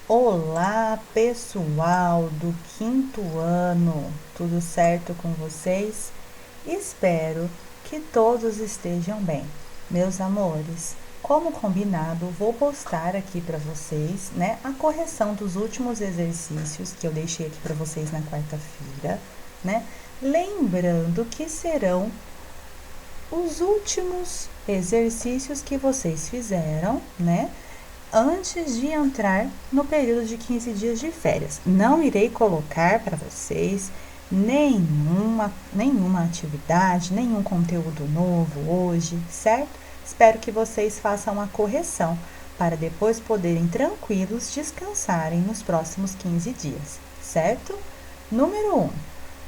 Olá, pessoal do quinto ano, tudo certo com vocês? Espero que todos estejam bem. Meus amores, como combinado, vou postar aqui para vocês, a correção dos últimos exercícios que eu deixei aqui para vocês na quarta-feira, Lembrando que serão os últimos exercícios que vocês fizeram, antes de entrar no período de 15 dias de férias. Não irei colocar para vocês nenhuma atividade, nenhum conteúdo novo hoje, certo? Espero que vocês façam a correção para depois poderem tranquilos descansarem nos próximos 15 dias, certo? Número 1.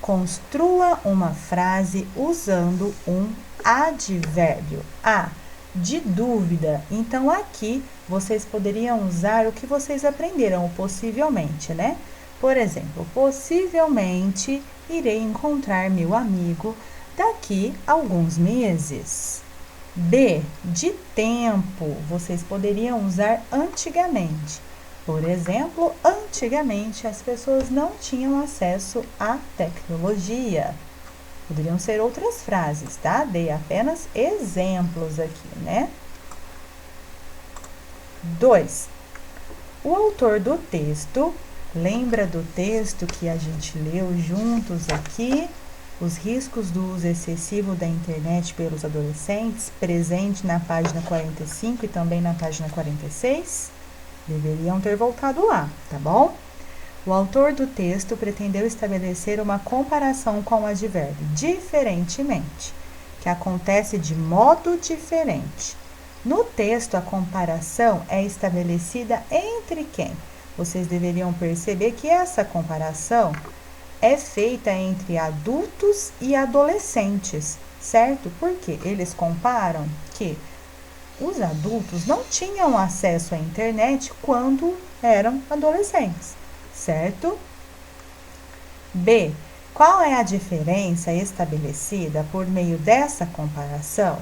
Construa uma frase usando um advérbio. De dúvida. Então, aqui, vocês poderiam usar o que vocês aprenderam, possivelmente, Por exemplo, possivelmente irei encontrar meu amigo daqui a alguns meses. De tempo, vocês poderiam usar antigamente. Por exemplo, antigamente as pessoas não tinham acesso à tecnologia. Poderiam ser outras frases, tá? Dei apenas exemplos aqui, 2. O autor do texto, lembra do texto que a gente leu juntos aqui? Os riscos do uso excessivo da internet pelos adolescentes, presente na página 45 e também na página 46? Deveriam ter voltado lá, tá bom? O autor do texto pretendeu estabelecer uma comparação com o advérbio diferentemente, que acontece de modo diferente. No texto, a comparação é estabelecida entre quem? Vocês deveriam perceber que essa comparação é feita entre adultos e adolescentes, certo? Porque eles comparam que os adultos não tinham acesso à internet quando eram adolescentes, certo? Qual é a diferença estabelecida por meio dessa comparação?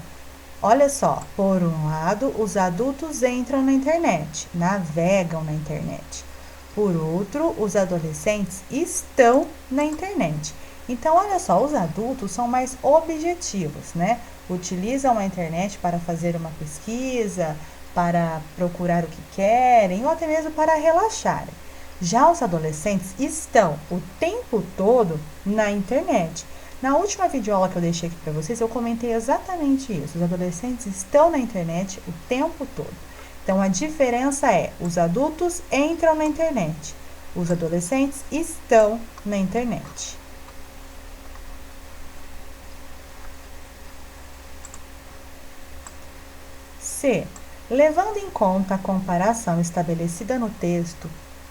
Olha só, por um lado, os adultos entram na internet, navegam na internet. Por outro, os adolescentes estão na internet. Então, olha só, os adultos são mais objetivos, Utilizam a internet para fazer uma pesquisa, para procurar o que querem ou até mesmo para relaxarem. Já os adolescentes estão o tempo todo na internet. Na última videoaula que eu deixei aqui para vocês, eu comentei exatamente isso. Os adolescentes estão na internet o tempo todo. Então, a diferença é, os adultos entram na internet, os adolescentes estão na internet. Levando em conta a comparação estabelecida no texto,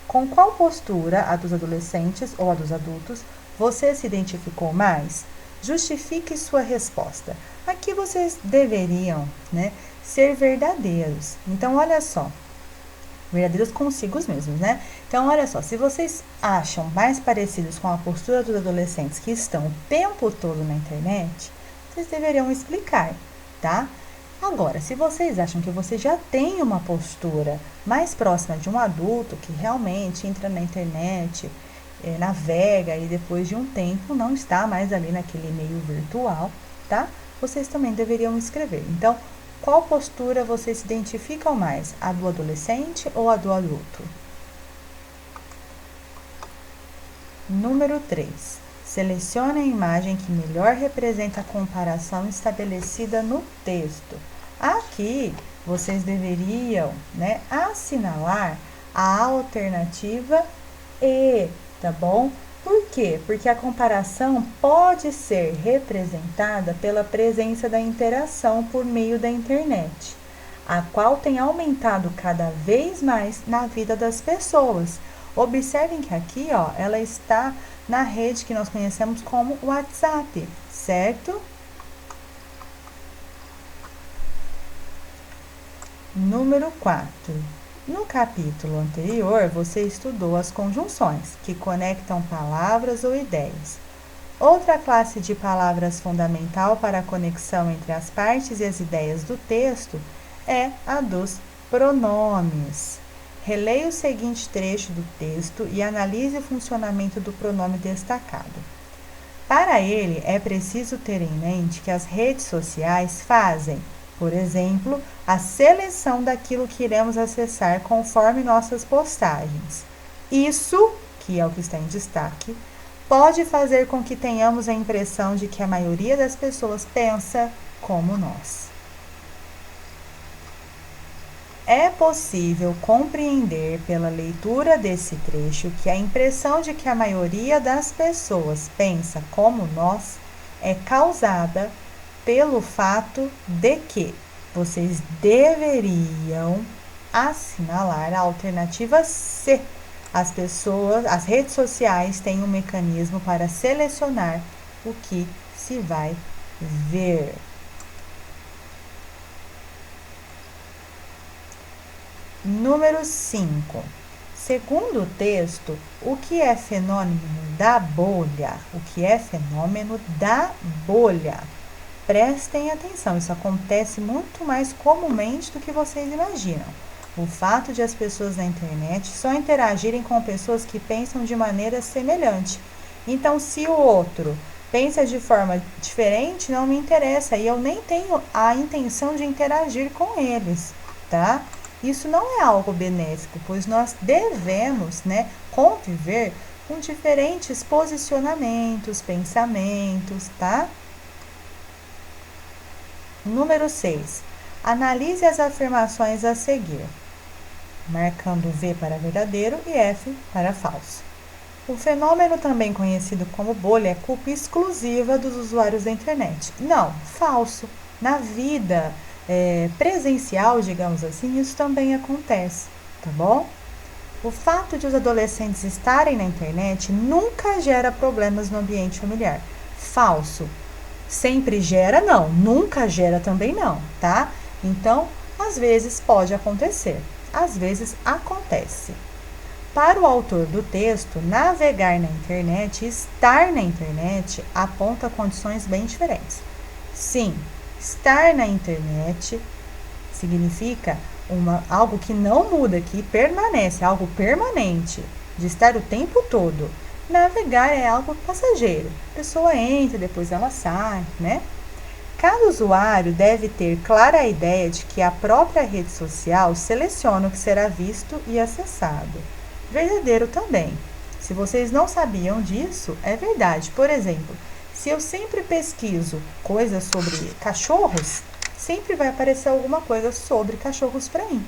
com qual postura, a dos adolescentes ou a dos adultos, você se identificou mais? Justifique sua resposta. Aqui vocês deveriam, ser verdadeiros. Então, olha só, verdadeiros consigo mesmos, Então, olha só, se vocês acham mais parecidos com a postura dos adolescentes que estão o tempo todo na internet, vocês deveriam explicar, tá? Agora, se vocês acham que você já tem uma postura mais próxima de um adulto que realmente entra na internet, navega e depois de um tempo não está mais ali naquele meio virtual, tá? Vocês também deveriam escrever. Então, qual postura vocês se identificam mais? A do adolescente ou a do adulto? Número 3. Selecione a imagem que melhor representa a comparação estabelecida no texto. Aqui, vocês deveriam, assinalar a alternativa E, tá bom? Por quê? Porque a comparação pode ser representada pela presença da interação por meio da internet, a qual tem aumentado cada vez mais na vida das pessoas. Observem que aqui, ela está na rede que nós conhecemos como WhatsApp, certo? Número 4. No capítulo anterior, você estudou as conjunções, que conectam palavras ou ideias. Outra classe de palavras fundamental para a conexão entre as partes e as ideias do texto é a dos pronomes. Releia o seguinte trecho do texto e analise o funcionamento do pronome destacado. Para ele, é preciso ter em mente que as redes sociais fazem, por exemplo, a seleção daquilo que iremos acessar conforme nossas postagens. Isso, que é o que está em destaque, pode fazer com que tenhamos a impressão de que a maioria das pessoas pensa como nós. É possível compreender pela leitura desse trecho que a impressão de que a maioria das pessoas pensa como nós é causada pelo fato de que vocês deveriam assinalar a alternativa C. As redes sociais têm um mecanismo para selecionar o que se vai ver. Número 5. Segundo o texto, o que é fenômeno da bolha? O que é fenômeno da bolha? Prestem atenção, isso acontece muito mais comumente do que vocês imaginam. O fato de as pessoas na internet só interagirem com pessoas que pensam de maneira semelhante. Então, se o outro pensa de forma diferente, não me interessa e eu nem tenho a intenção de interagir com eles, tá? Isso não é algo benéfico, pois nós devemos, conviver com diferentes posicionamentos, pensamentos, tá? Número 6. Analise as afirmações a seguir, marcando V para verdadeiro e F para falso. O fenômeno, também conhecido como bolha, é culpa exclusiva dos usuários da internet. Não, falso. Na vida presencial, digamos assim, isso também acontece, tá bom? O fato de os adolescentes estarem na internet nunca gera problemas no ambiente familiar. Falso. Sempre gera, não. Nunca gera também não, tá? Então, às vezes pode acontecer. Às vezes acontece. Para o autor do texto, navegar na internet e estar na internet aponta condições bem diferentes. Sim, estar na internet significa algo que não muda, que permanece, algo permanente, de estar o tempo todo. Navegar é algo passageiro. A pessoa entra, depois ela sai, né? Cada usuário deve ter clara a ideia de que a própria rede social seleciona o que será visto e acessado. Verdadeiro também. Se vocês não sabiam disso, é verdade. Por exemplo, se eu sempre pesquiso coisas sobre cachorros, sempre vai aparecer alguma coisa sobre cachorros para mim.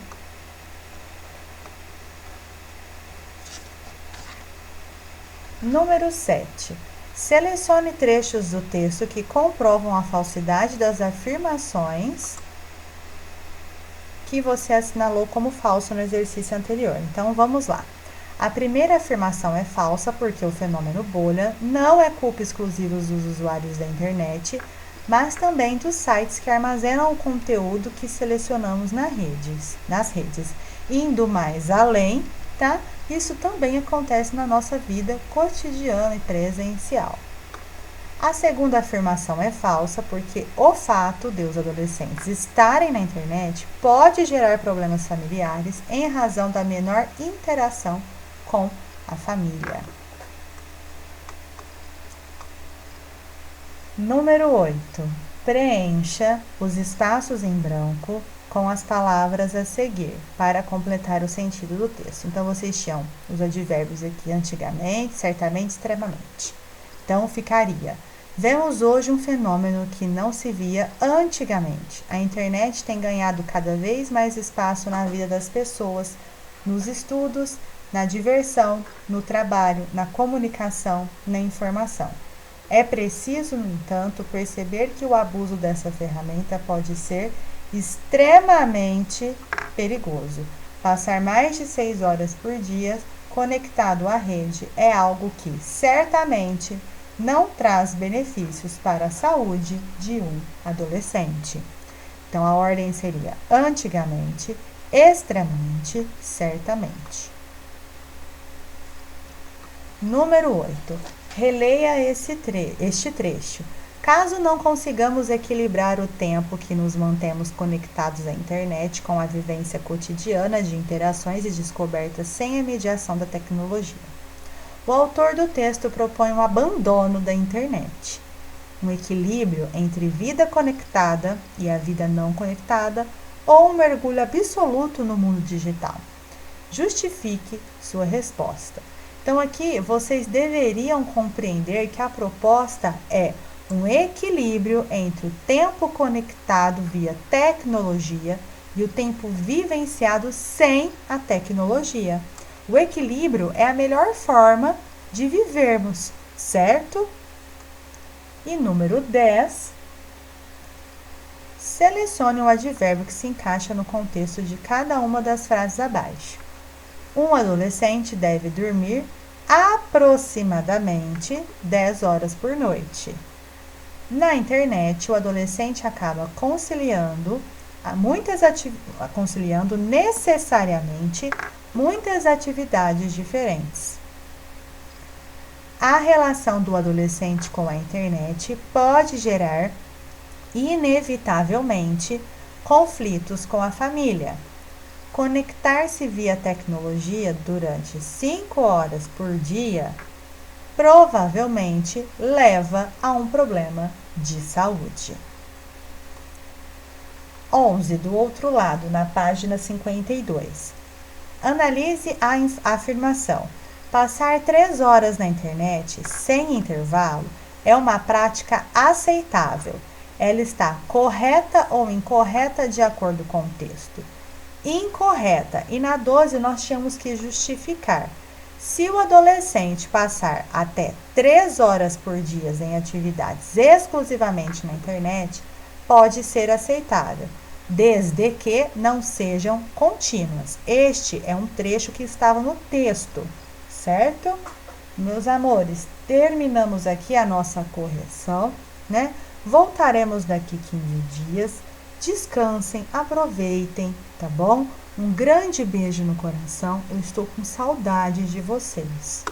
Número 7. Selecione trechos do texto que comprovam a falsidade das afirmações que você assinalou como falso no exercício anterior. Então, vamos lá. A primeira afirmação é falsa porque o fenômeno bolha não é culpa exclusiva dos usuários da internet, mas também dos sites que armazenam o conteúdo que selecionamos nas redes. Indo mais além, tá? Isso também acontece na nossa vida cotidiana e presencial. A segunda afirmação é falsa porque o fato de os adolescentes estarem na internet pode gerar problemas familiares em razão da menor interação com a família. Número 8. Preencha os espaços em branco com as palavras a seguir para completar o sentido do texto. Então, vocês tinham os advérbios aqui antigamente, certamente, extremamente. Então, ficaria: vemos hoje um fenômeno que não se via antigamente. A internet tem ganhado cada vez mais espaço na vida das pessoas, nos estudos, na diversão, no trabalho, na comunicação, na informação. É preciso, no entanto, perceber que o abuso dessa ferramenta pode ser extremamente perigoso. Passar mais de 6 horas por dia conectado à rede é algo que certamente não traz benefícios para a saúde de um adolescente. Então, a ordem seria antigamente, extremamente, certamente. Número 8. Releia este trecho. Caso não consigamos equilibrar o tempo que nos mantemos conectados à internet com a vivência cotidiana de interações e descobertas sem a mediação da tecnologia. O autor do texto propõe um abandono da internet, um equilíbrio entre vida conectada e a vida não conectada ou um mergulho absoluto no mundo digital. Justifique sua resposta. Então aqui vocês deveriam compreender que a proposta é um equilíbrio entre o tempo conectado via tecnologia e o tempo vivenciado sem a tecnologia. O equilíbrio é a melhor forma de vivermos, certo? E número 10, selecione o advérbio que se encaixa no contexto de cada uma das frases abaixo. Um adolescente deve dormir aproximadamente 10 horas por noite. Na internet, o adolescente acaba conciliando necessariamente muitas atividades diferentes. A relação do adolescente com a internet pode gerar, inevitavelmente, conflitos com a família. Conectar-se via tecnologia durante 5 horas por dia provavelmente leva a um problema de saúde. 11. Do outro lado, na página 52. Analise a afirmação. Passar 3 horas na internet sem intervalo é uma prática aceitável. Ela está correta ou incorreta de acordo com o texto? Incorreta. E na 12 nós tínhamos que justificar. Se o adolescente passar até 3 horas por dia em atividades exclusivamente na internet, pode ser aceitável, desde que não sejam contínuas. Este é um trecho que estava no texto, certo? Meus amores, terminamos aqui a nossa correção, né? Voltaremos daqui 15 dias. Descansem, aproveitem, tá bom? Um grande beijo no coração. Eu estou com saudade de vocês.